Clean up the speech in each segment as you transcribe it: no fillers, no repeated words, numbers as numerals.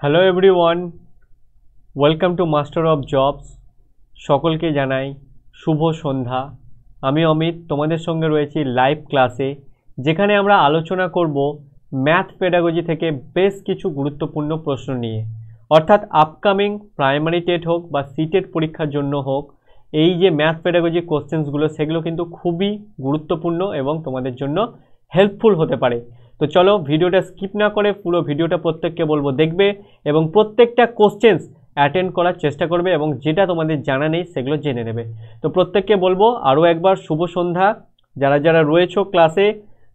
Hello everyone, welcome to master of jobs. সকলকে জানাই শুভ সন্ধ্যা। আমি অমিত, তোমাদের সঙ্গে রয়েছি লাইভ ক্লাসে, যেখানে আমরা আলোচনা করব ম্যাথ পেডাগজি থেকে বেশ কিছু গুরুত্বপূর্ণ প্রশ্ন নিয়ে। অর্থাৎ আপকামিং প্রাইমারি টেট হোক বা সিটেট পরীক্ষার জন্য হোক, এই যে ম্যাথ পেডাগজি কোশ্চেন্সগুলো সেগুলো কিন্তু খুবই গুরুত্বপূর্ণ এবং তোমাদের জন্য হেল্পফুল হতে পারে। তো চলো ভিডিওটা স্কিপ না করে পুরো ভিডিওটা প্রত্যেককে বলবো দেখবে এবং প্রত্যেকটা কোশ্চেন্স অ্যাটেন্ড করার চেষ্টা করবে এবং যেটা তোমাদের জানা নেই সেগুলো জেনে নেবে। তো প্রত্যেককে বলবো আরও একবার শুভ সন্ধ্যা। যারা যারা রয়েছো ক্লাসে,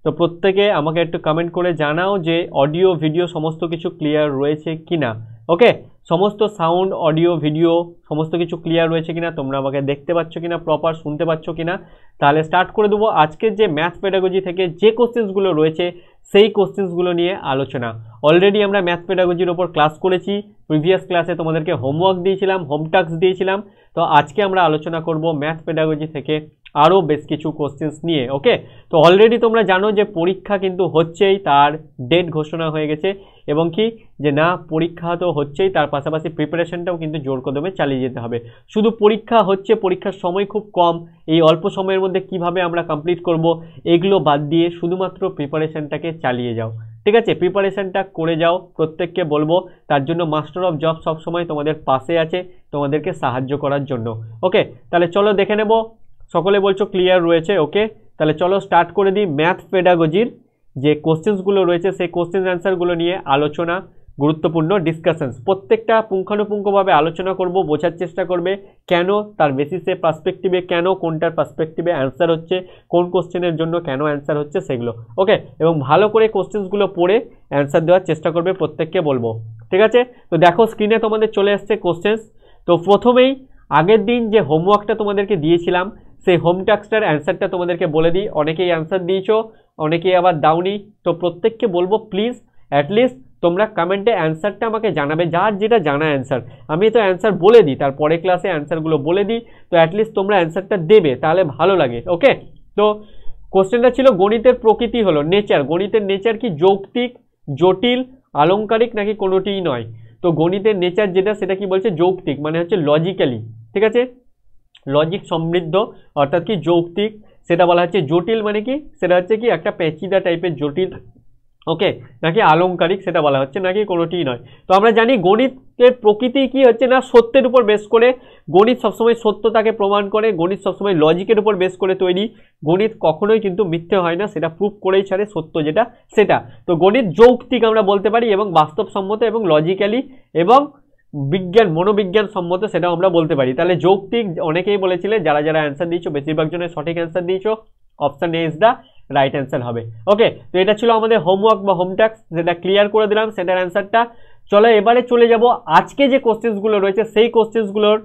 তো প্রত্যেকে আমাকে একটু কমেন্ট করে জানাও যে অডিও ভিডিও সমস্ত কিছু ক্লিয়ার রয়েছে কিনা। ওকে, সমস্ত সাউন্ড অডিও ভিডিও সমস্ত কিছু ক্লিয়ার রয়েছে কিনা, তোমরা আমাকে দেখতে পাচ্ছ কিনা, প্রপার শুনতে পাচ্ছ কিনা। তাহলে স্টার্ট করে দেবো আজকের যে ম্যাথ পেডাগজি থেকে যে কোশ্চেন্সগুলো রয়েছে সেই কোশ্চেন্সগুলো নিয়ে আলোচনা। অলরেডি আমরা ম্যাথ পেডাগজির ওপর ক্লাস করেছি, প্রিভিয়াস ক্লাসে তোমাদেরকে হোমওয়ার্ক দিয়েছিলাম, হোম টাস্ক দিয়েছিলাম। তো আজকে আমরা আলোচনা করব ম্যাথ পেডাগজি থেকে আরও বেশ কিছু কোশ্চেন্স নিয়ে। ওকে, তো অলরেডি তোমরা জানো যে পরীক্ষা কিন্তু হচ্ছেই, তার ডেট ঘোষণা হয়ে গেছে এবং কি যে না পরীক্ষা তো হচ্ছেই, তার পাশাপাশি প্রিপারেশনটাও কিন্তু জোর কদমে চালিয়ে যেতে হবে। শুধু পরীক্ষা হচ্ছে, পরীক্ষার সময় খুব কম, এই অল্প সময়ের মধ্যে কিভাবে আমরা কমপ্লিট করব এগুলো বাদ দিয়ে শুধুমাত্র প্রিপারেশনটাকে চালিয়ে যাও। ঠিক আছে, প্রিপারেশনটা করে যাও, প্রত্যেককে বলবো। তার জন্য মাস্টার অফ জব সবসময় তোমাদের পাশে আছে, তোমাদেরকে সাহায্য করার জন্য। ওকে, তাহলে চলো দেখে নেব। সকলে বলছো ক্লিয়ার রয়েছে। ওকে, তাহলে চলো স্টার্ট করে দিই ম্যাথ পেডাগজির যে কোশ্চেন্সগুলো রয়েছে সেই কোশ্চেন অ্যান্সারগুলো নিয়ে আলোচনা, গুরুত্বপূর্ণ ডিসকাশনস। প্রত্যেকটা পুঙ্খানুপুঙ্খভাবে আলোচনা করব, বোঝার চেষ্টা করবে কেন, তার বেসিসে পার্সপেক্টিভে কেন, কোনটার পার্সপেক্টিভে অ্যান্সার হচ্ছে, কোন কোশ্চেনের জন্য কেন অ্যান্সার হচ্ছে সেগুলো। ওকে, এবং ভালো করে কোশ্চেন্সগুলো পড়ে অ্যান্সার দেওয়ার চেষ্টা করবে, প্রত্যেককে বলবো। ঠিক আছে, তো দেখো স্ক্রিনে তোমাদের চলে আসছে কোশ্চেন্স। তো প্রথমেই আগের দিন যে হোমওয়ার্কটা তোমাদেরকে দিয়েছিলাম সেই হোম টাস্কটার অ্যান্সারটা তোমাদেরকে বলে দিই। অনেকেই অ্যান্সার দিয়েছো, অনেকেই আবার দাওনি। তো প্রত্যেককে বলবো প্লিজ অ্যাটলিস্ট তোমরা কমেন্টে অ্যান্সারটা আমাকে জানাবে, যার যেটা জানা অ্যান্সার। আমি তো অ্যান্সার বলে দিই, তারপরে ক্লাসে অ্যান্সারগুলো বলে দিই, তো অ্যাটলিস্ট তোমরা অ্যান্সারটা দেবে, তাহলে ভালো লাগে। ওকে, তো কোশ্চেনটা ছিল গণিতের প্রকৃতি হলো নেচার। গণিতের নেচার কি যৌক্তিক, জটিল, আলংকারিক নাকি কোনোটিই নয়? তো গণিতের নেচার যেটা সেটা কি বলছে, যৌক্তিক, মানে হচ্ছে লজিক্যালি। ঠিক আছে, লজিক সমৃদ্ধ অর্থাৎ কি যৌক্তিক। সেটা বলা হচ্ছে জটিল, মানে কি সেটা হচ্ছে কি একটা পেঁচিদা টাইপের জটিল। ওকে, নাকি আলংকারিক সেটা বলা হচ্ছে, নাকি কোনোটিই নয়। তো আমরা জানি গণিতের প্রকৃতি কি হচ্ছে না সত্যের উপর বেস করে। গণিত সবসময় সত্যতাকে প্রমাণ করে, গণিত সবসময় লজিকের উপর বেস করে তৈরি। গণিত কখনোই কিন্তু মিথ্যে হয় না, সেটা প্রুভ করেই ছাড়ে সত্য যেটা সেটা। তো গণিত যৌক্তিক আমরা বলতে পারি এবং বাস্তবসম্মত এবং লজিক্যালি এবং বিজ্ঞান মনোবিজ্ঞান সম্মত সেটাও আমরা বলতে পারি। তাহলে যৌক্তিক অনেকেই বলেছিলে, যারা যারা অ্যান্সার দিয়েছো বেশিরভাগ জনের সঠিক অ্যান্সার দিয়েছো, option A is the right answer হবে। ওকে, তো এটা ছিল আমাদের হোমওয়ার্ক বা হোম টাস্ক, যেটা ক্লিয়ার করে দিলাম সেটার অ্যান্সারটা। চলো এবারে চলে যাব আজকে যে কোশ্চেন্সগুলো রয়েছে সেই কোশ্চেন্সগুলোর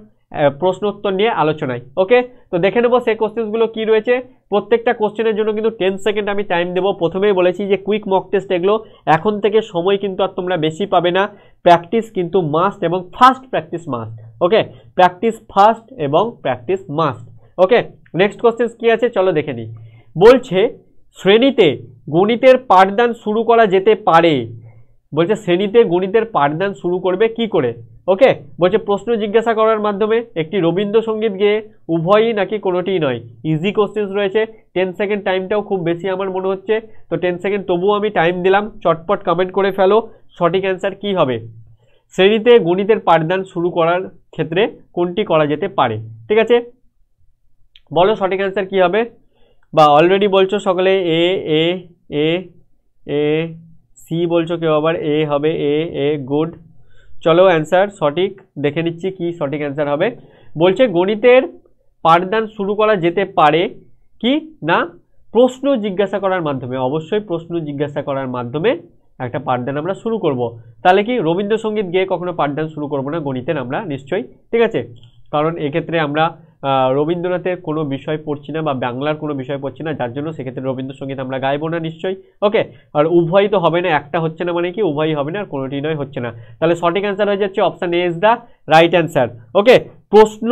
প্রশ্ন উত্তর নিয়ে আলোচনায়। ওকে, তো দেখে নেবো সেই কোশ্চেন্সগুলো কি রয়েছে। প্রত্যেকটা কোশ্চেনের জন্য কিন্তু 10 সেকেন্ড আমি টাইম দেবো। প্রথমেই বলেছি যে কুইক মক টেস্ট এগুলো, এখন থেকে সময় কিন্তু আর তোমরা বেশি পাবে না। প্র্যাকটিস কিন্তু মাস্ট এবং ফাস্ট প্র্যাকটিস মাস্ট। ওকে, প্র্যাকটিস ফাস্ট এবং প্র্যাকটিস মাস্ট। ওকে, নেক্সট কোশ্চেন কি আছে চলো দেখে নিই। বলছে শ্রেণীতে গণিতের পাঠদান শুরু করা যেতে পারে। বলছে শ্রেণীতে গণিতের পাঠদান শুরু করবে কি করে? ওকে, বলছে প্রশ্ন জিজ্ঞাসা করার মাধ্যমে, একটি রবীন্দ্রসঙ্গীত গেয়ে, উভয়ই নাকি কোনোটিই নয়। ইজি কোশ্চেন্স রয়েছে। 10 সেকেন্ড টাইমটাও খুব বেশি আমার মনে হচ্ছে, তো 10 সেকেন্ড তবুও আমি টাইম দিলাম। চটপট কমেন্ট করে ফেলো সঠিক অ্যান্সার কি হবে। শ্রেণীতে গণিতের পাঠদান শুরু করার ক্ষেত্রে কোনটি করা যেতে পারে? ঠিক আছে, বলো সঠিক অ্যান্সার কি হবে। বা অলরেডি বলছো সকলে এ এ এ এ, সি বলছো কেউ আবার এ হবে, এ এ গুড। চলো অ্যান্সার সঠিক দেখে নিচ্ছি কি সঠিক অ্যান্সার হবে। বলছে গণিতের পাঠদান শুরু করা যেতে পারে কি না প্রশ্ন জিজ্ঞাসা করার মাধ্যমে। অবশ্যই প্রশ্ন জিজ্ঞাসা করার মাধ্যমে একটা পাঠদান আমরা শুরু করব। তাহলে কি রবীন্দ্রসঙ্গীত গেয়ে কখনো পাঠদান শুরু করব না গণিতের আমরা নিশ্চয়ই। ঠিক আছে, কারণ এক্ষেত্রে আমরা রবীন্দ্রনাথের কোনো বিষয় পড়ছি না বা বাংলার কোনো বিষয় পড়ছি না, যার জন্য সেক্ষেত্রে রবীন্দ্রসঙ্গীত আমরা গাইবো না নিশ্চয়ই। ওকে, আর উভয়ই তো হবে না, একটা হচ্ছে না মানে কি উভয়ই হবে না আর কোনোটি নয় হচ্ছে না। তাহলে সঠিক অ্যান্সার হয়ে যাচ্ছে option A is the right answer. Okay, প্রশ্ন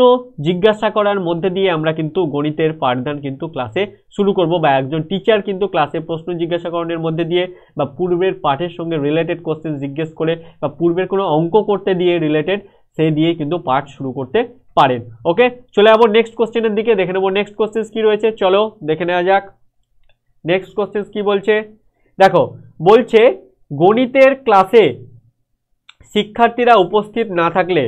জিজ্ঞাসা করার মধ্যে দিয়ে আমরা কিন্তু গণিতের পাঠদান কিন্তু ক্লাসে শুরু করব, বা একজন টিচার কিন্তু ক্লাসে প্রশ্ন জিজ্ঞাসা করানোর মধ্যে দিয়ে বা পূর্বের পাঠের সঙ্গে রিলেটেড কোশ্চেন জিজ্ঞেস করে বা পূর্বের কোনো অঙ্ক করতে দিয়ে রিলেটেড সেই দিয়ে কিন্তু পাঠ শুরু করতে পারেন। ওকে, চলে যাবো নেক্সট কোশ্চেনের দিকে, দেখে নেবো নেক্সট কোশ্চেন কি রয়েছে। চলো দেখে নেওয়া যাক নেক্সট কোশ্চেন কি বলছে। দেখো বলছে গণিতের ক্লাসে শিক্ষার্থীরা উপস্থিত না থাকলে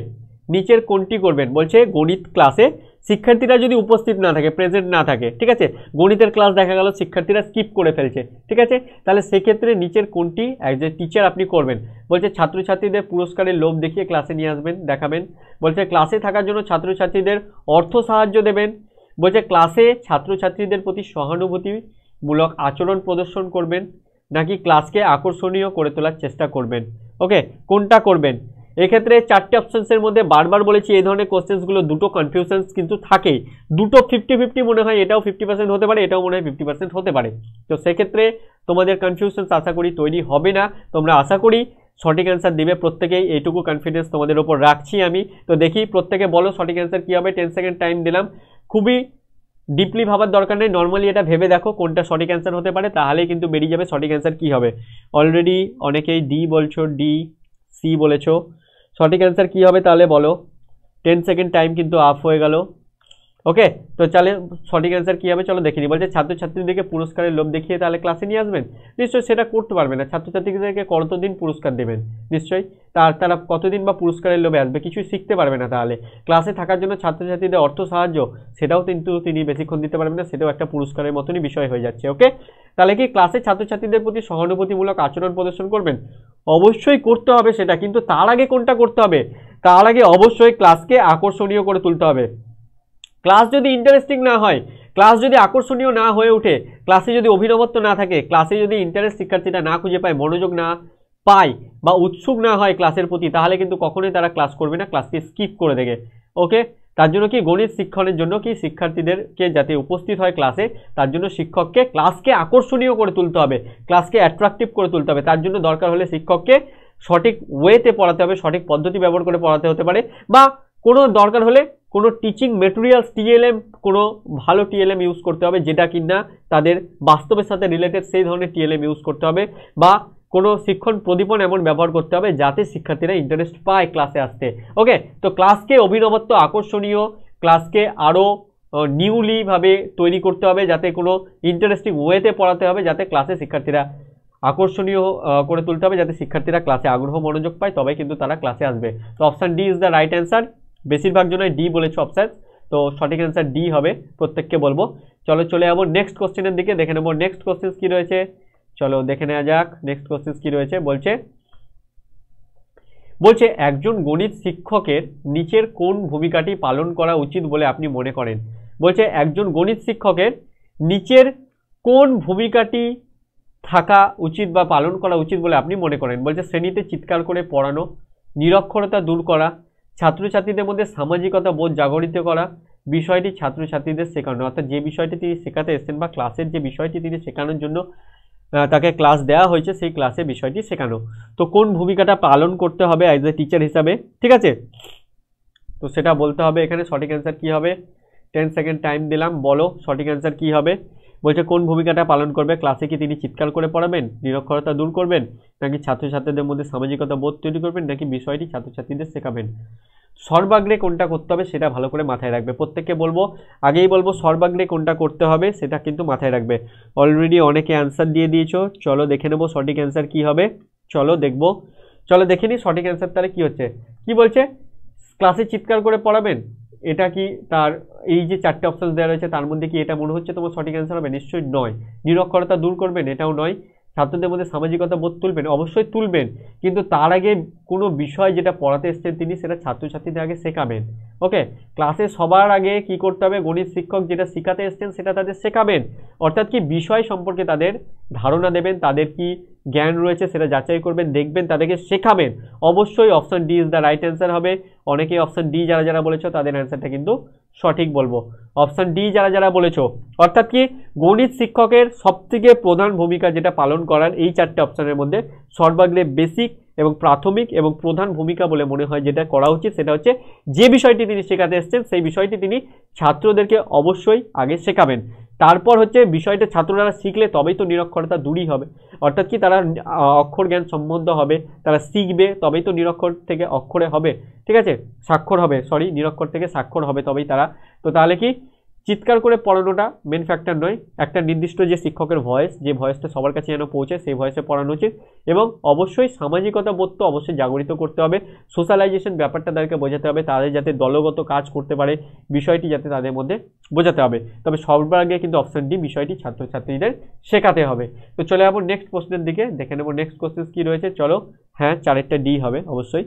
নিচের কোনটি করবেন। বলছে গণিত ক্লাসে শিক্ষার্থীরা যদি উপস্থিত না থাকে, প্রেজেন্ট না থাকে, ঠিক আছে, গণিতের ক্লাস দেখা গেল শিক্ষার্থীরা স্কিপ করে ফেলছে, ঠিক আছে, তাহলে সেক্ষেত্রে নিচের কোনটি অ্যাজ এ টিচার আপনি করবেন। বলছে ছাত্রছাত্রীদের পুরস্কারের লোভ দেখিয়ে ক্লাসে নিয়ে আসবেন, দেখাবেন। বলছে ক্লাসে থাকার জন্য ছাত্রছাত্রীদের অর্থ সাহায্য দেবেন। বলছে ক্লাসে ছাত্রছাত্রীদের প্রতি সহানুভূতিমূলক আচরণ প্রদর্শন করবেন, নাকি ক্লাসকে আকর্ষণীয় করে তোলার চেষ্টা করবেন। ওকে, কোনটা করবেন। এক্ষেত্রে চারটে অপশনসের মধ্যে বারবার বলেছি এই ধরনের কোশ্চেন্সগুলো দুটো কনফিউশনস কিন্তু থাকেই, দুটো 50-50 মনে হয়, এটাও 50% হতে পারে, এটাও মনে হয় 50% হতে পারে। তো সেক্ষেত্রে তোমাদের কনফিউশনস আশা করি তৈরি হবে না, তোমরা আশা করি সঠিক অ্যান্সার দিবে প্রত্যেকেই, এইটুকু কনফিডেন্স তোমাদের ওপর রাখছি আমি। তো দেখি প্রত্যেকে বলো সঠিক অ্যান্সার কী হবে। 10 সেকেন্ড টাইম দিলাম, খুবই ডিপলি ভাবার দরকার নেই, নর্মালি এটা ভেবে দেখো কোনটা সঠিক অ্যান্সার হতে পারে, তাহলেই কিন্তু বেরিয়ে যাবে সঠিক অ্যান্সার কী হবে। অলরেডি অনেকেই ডি বলছো, ডি, সি বলেছো, সঠিক অ্যান্সার কী হবে তাহলে বলো। 10 সেকেন্ড টাইম কিন্তু আপ হয়ে গেল। ওকে, তো চলে সঠিক অ্যান্সার কী হবে চলো দেখে নিই। বলছে ছাত্রছাত্রীদেরকে পুরস্কারের লোভ দেখিয়ে তাহলে ক্লাসে নিয়ে আসবেন। নিশ্চয়ই সেটা করতে পারবে না, ছাত্রছাত্রীদেরকে কতদিন পুরস্কার দেবেন, নিশ্চয়ই তারা কতদিন বা পুরস্কারের লোভে আসবে, কিছুই শিখতে পারবে না। তাহলে ক্লাসে থাকার জন্য ছাত্রছাত্রীদের অর্থ সাহায্য, সেটাও কিন্তু তিনি বেশিক্ষণ দিতে পারবেন না, সেটাও একটা পুরস্কারের মতনই বিষয় হয়ে যাচ্ছে। ওকে, তাহলে কি ক্লাসে ছাত্রছাত্রীদের প্রতি সহানুভূতিমূলক আচরণ প্রদর্শন করবেন? অবশ্যই করতে হবে সেটা, কিন্তু তার আগে কোনটা করতে হবে, তার আগে অবশ্যই ক্লাসকে আকর্ষণীয় করে তুলতে হবে। ক্লাস যদি ইন্টারেস্টিং না হয়, ক্লাস যদি আকর্ষণীয় না হয়ে ওঠে, ক্লাসে যদি অভিনবত্ব না থাকে, ক্লাসে যদি ইন্টারেস্ট শিক্ষার্থীরা না খুঁজে পায়, মনোযোগ না পায় বা উৎসুক না হয় ক্লাসের প্রতি, তাহলে কিন্তু কখনোই তারা ক্লাস করবে না, ক্লাসকে স্কিপ করে দেবে। ওকে, তার জন্য কি গণিত শিক্ষণের জন্য কি শিক্ষার্থীদেরকে যাতে উপস্থিত হয় ক্লাসে, তার জন্য শিক্ষককে ক্লাসকে আকর্ষণীয় করে তুলতে হবে, ক্লাসকে অ্যাট্রাকটিভ করে তুলতে হবে। তার জন্য দরকার হলে শিক্ষককে সঠিক ওয়েতে পড়াতে হবে, সঠিক পদ্ধতি ব্যবহার করে পড়াতে হতে পারে, বা কোনো দরকার হলে কোনো টিচিং মেটেরিয়ালস টিএলএম, কোনো ভালো টিএলএম ইউজ করতে হবে, যেটা কিনা তাদের বাস্তবের সাথে রিলেটেড, সেই ধরনের টিএলএম ইউজ করতে হবে, বা কোনো শিক্ষণ প্রদীপন এমন ব্যবহার করতে হবে যাতে শিক্ষার্থীরা ইন্টারেস্ট পায় ক্লাসে আসতে। ওকে, তো ক্লাসকে অভিনবত্ব, আকর্ষণীয়, ক্লাসকে আরও নিউলিভাবে তৈরি করতে হবে, যাতে কোনো ইন্টারেস্টিং ওয়েতে পড়াতে হবে, যাতে ক্লাসে শিক্ষার্থীরা আকর্ষণীয় করে তুলতে হবে, যাতে শিক্ষার্থীরা ক্লাসে আগ্রহ মনোযোগ পায়, তবে কিন্তু তারা ক্লাসে আসবে। তো option D is the right answer. বেশিরভাগ জনই ডি বলেছে অপশান, তো সঠিক অ্যান্সার ডি হবে, প্রত্যেককে বলবো। চলো চলে যাবো নেক্সট কোশ্চেনের দিকে, দেখে নেবো নেক্সট কোশ্চেন কি রয়েছে। চলো দেখে নেওয়া যাক নেক্সট কোশ্চেন কি রয়েছে। বলছে একজন গণিত শিক্ষকের নিচের কোন ভূমিকাটি পালন করা উচিত বলে আপনি মনে করেন। বলছে একজন গণিত শিক্ষকের নিচের কোন ভূমিকাটি থাকা উচিত বা পালন করা উচিত বলে আপনি মনে করেন। বলছে শ্রেণীতে চিৎকার করে পড়ানো, নিরক্ষরতা দূর করা, ছাত্রছাত্রীদের মধ্যে সামাজিকতা বোধ জাগরিত করা, বিষয়টি ছাত্রছাত্রীদের শেখানো, অর্থাৎ যে বিষয়টি তিনি শেখাতে এসেছেন বা ক্লাসের যে বিষয়টি তিনি শেখানোর জন্য তাকে ক্লাস দেওয়া হয়েছে, সেই ক্লাসে বিষয়টি শেখানো। তো কোন ভূমিকাটা পালন করতে হবে অ্যাজ এ টিচার হিসাবে, ঠিক আছে, তো সেটা বলতে হবে। এখানে সঠিক অ্যান্সার কী হবে, 10 সেকেন্ড টাইম দিলাম, বলো সঠিক অ্যান্সার কী হবে। বলছে কোন ভূমিকাটা পালন করবে, ক্লাসে কি তিনি চিৎকার করে পড়াবেন, নিরক্ষরতা দূর করবেন, নাকি ছাত্রছাত্রীদের মধ্যে সামাজিকতা বোধ তৈরি করবেন, নাকি বিষয়টি ছাত্রছাত্রীদের শেখাবেন। সর্বাগ্রে কোনটা করতে হবে সেটা ভালো করে মাথায় রাখবে, প্রত্যেককে বলবো, আগেই বলবো সর্বাগ্রে কোনটা করতে হবে সেটা কিন্তু মাথায় রাখবে। অলরেডি অনেকে অ্যান্সার দিয়ে দিয়েছো, চলো দেখে নেবো সঠিক অ্যান্সার কী হবে। চলো দেখবো, চলো দেখে নিই সঠিক অ্যান্সার তাহলে কী হচ্ছে। কি বলছে, ক্লাসে চিৎকার করে পড়াবেন, এটা কি তার এই যে চারটে অপশন দেওয়া রয়েছে তার মধ্যে কি এটা মনে হচ্ছে তোমার সঠিক অ্যান্সার হবে? নিশ্চয়ই নয়। নিরক্ষরতা দূর করবেন, এটাও নয়। ছাত্রদের মধ্যে সামাজিকতা বোধ তুলবেন, অবশ্যই তুলবেন, কিন্তু তার আগে কোনো বিষয় যেটা পড়াতে এসছেন তিনি সেটা ছাত্রছাত্রীদের আগে শেখাবেন। ওকে, ক্লাসে সবার আগে কি করতে হবে, গণিত শিক্ষক যেটা শেখাতে এসছেন সেটা তাদের শেখাবেন, অর্থাৎ কি বিষয় সম্পর্কে তাদের ধারণা দেবেন, তাদের কি জ্ঞান রয়েছে সেটা যাচাই করবেন, দেখবেন, তাদেরকে শেখাবেন। অবশ্যই option D is the right answer হবে। অনেকেই অপশন ডি যারা যারা বলেছো তাদের অ্যান্সারটা কিন্তু সঠিক বলবো। অপশন ডি যারা যারা বলেছো, অর্থাৎ কি গণিত শিক্ষকের সবথেকে প্রধান ভূমিকা যেটা পালন করার এই চারটে অপশনের মধ্যে সর্বাগ্রে বেসিক এবং প্রাথমিক এবং প্রধান ভূমিকা বলে মনে হয় যেটা করা উচিত সেটা হচ্ছে যে বিষয়টি তিনি শেখাতে এসেছেন সেই বিষয়টি তিনি ছাত্রদেরকে অবশ্যই আগে শেখাবেন। তারপর হচ্ছে বিষয়টা ছাত্ররা শিখলে তবেই তো নিরক্ষরতা দূরই হবে, অর্থাৎ কি তারা অক্ষর জ্ঞান সম্বন্ধ হবে, তারা শিখবে তবেই তো নিরক্ষর থেকে অক্ষরে হবে, ঠিক আছে, স্বাক্ষর হবে, সরি নিরক্ষর থেকে স্বাক্ষর হবে তবেই তারা। তো তাহলে কি চিৎকার করে পড়ানোটা মেন ফ্যাক্টর নয়, একটা নির্দিষ্ট যে শিক্ষকের ভয়েস, যে ভয়েসটা সবার কাছে যেন পৌঁছে সেই ভয়েসে পড়ানো উচিত। এবং অবশ্যই সামাজিকতা বোধ তো অবশ্যই জাগরিত করতে হবে, সোশ্যালাইজেশন ব্যাপারটা তাদেরকে বোঝাতে হবে, তাদের যাতে দলগত কাজ করতে পারে বিষয়টি যাতে তাদের মধ্যে বোঝাতে হবে। তবে সবার আগে কিন্তু অপশন ডি বিষয়টি ছাত্রছাত্রীদের শেখাতে হবে। তো চলে যাবো নেক্সট কোশ্চেনের দিকে, দেখে নেবো নেক্সট কোশ্চেন কি রয়েছে। চলো, হ্যাঁ চারেরটা ডি হবে, অবশ্যই